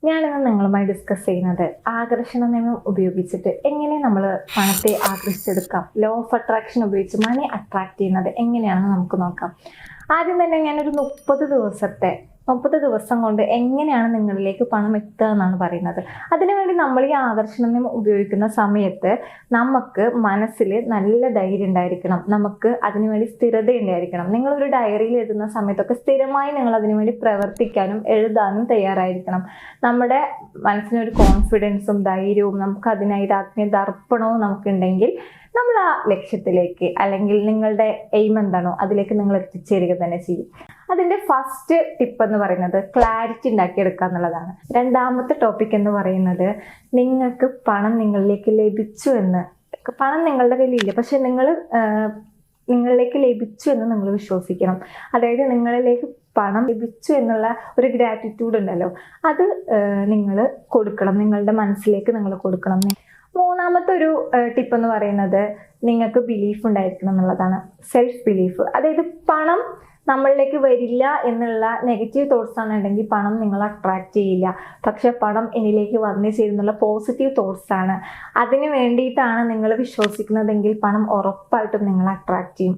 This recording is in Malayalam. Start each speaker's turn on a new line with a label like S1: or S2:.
S1: ഞാനിന്ന് നിങ്ങളുമായി ഡിസ്കസ് ചെയ്യുന്നത് ആകർഷണ നിയമം ഉപയോഗിച്ചിട്ട് എങ്ങനെ നമ്മൾ പണത്തെ ആകർഷിച്ചെടുക്കാം, ലോ ഓഫ് അട്രാക്ഷൻ ഉപയോഗിച്ച് മണി അട്രാക്ട് ചെയ്യുന്നത് എങ്ങനെയാണെന്ന് നമുക്ക് നോക്കാം. ആദ്യം തന്നെ ഞാനൊരു 30 ദിവസം കൊണ്ട് എങ്ങനെയാണ് നിങ്ങളിലേക്ക് പണം എത്തുക എന്നാണ് പറയുന്നത്. അതിനുവേണ്ടി നമ്മൾ ഈ ആകർഷണ നിയമം ഉപയോഗിക്കുന്ന സമയത്ത് നമുക്ക് മനസ്സിൽ നല്ല ധൈര്യം ഉണ്ടായിരിക്കണം, നമുക്ക് അതിനുവേണ്ടി സ്ഥിരത ഉണ്ടായിരിക്കണം. നിങ്ങളൊരു ഡയറിയിൽ എഴുതുന്ന സമയത്തൊക്കെ സ്ഥിരമായി നിങ്ങൾ അതിനുവേണ്ടി പ്രവർത്തിക്കാനും എഴുതാനും തയ്യാറായിരിക്കണം. നമ്മുടെ മനസ്സിനൊരു കോൺഫിഡൻസും ധൈര്യവും നമുക്ക് അതിനായിട്ട് ആത്മീയതർപ്പണവും നമുക്കുണ്ടെങ്കിൽ നമ്മൾ ആ ലക്ഷ്യത്തിലേക്ക്, അല്ലെങ്കിൽ നിങ്ങളുടെ എയിം എന്താണോ അതിലേക്ക് നിങ്ങൾ എത്തിച്ചേരുക തന്നെ ചെയ്യും. അതിന്റെ ഫസ്റ്റ് ടിപ്പ് എന്ന് പറയുന്നത് ക്ലാരിറ്റി ഉണ്ടാക്കിയെടുക്കുക എന്നുള്ളതാണ്. രണ്ടാമത്തെ ടോപ്പിക് എന്ന് പറയുന്നത് നിങ്ങൾക്ക് പണം നിങ്ങളിലേക്ക് ലഭിച്ചു എന്ന്, പണം നിങ്ങളുടെ കയ്യിലില്ല പക്ഷെ നിങ്ങളിലേക്ക് ലഭിച്ചു എന്ന് നിങ്ങൾ വിശ്വസിക്കണം. അതായത് നിങ്ങളിലേക്ക് പണം ലഭിച്ചു എന്നുള്ള ഒരു ഗ്രാറ്റിറ്റ്യൂഡ് ഉണ്ടല്ലോ, അത് നിങ്ങൾ കൊടുക്കണം, നിങ്ങളുടെ മനസ്സിലേക്ക് നിങ്ങൾ കൊടുക്കണം. മൂന്നാമത്തെ ഒരു ടിപ്പ് എന്ന് പറയുന്നത് നിങ്ങൾക്ക് ബിലീഫ് ഉണ്ടായിരിക്കണം എന്നുള്ളതാണ്, സെൽഫ് ബിലീഫ്. അതായത് പണം നമ്മളിലേക്ക് വരില്ല എന്നുള്ള നെഗറ്റീവ് തോട്ട്സ് ആണെന്നുണ്ടെങ്കിൽ പണം നിങ്ങൾ അട്രാക്ട് ചെയ്യില്ല. പക്ഷെ പണം എന്നിലേക്ക് വന്നു ചേരുന്നുള്ള പോസിറ്റീവ് തോട്ട്സ് ആണ്, അതിന് വേണ്ടിയിട്ടാണ് നിങ്ങൾ വിശ്വസിക്കുന്നതെങ്കിൽ പണം ഉറപ്പായിട്ടും നിങ്ങൾ അട്രാക്ട് ചെയ്യും.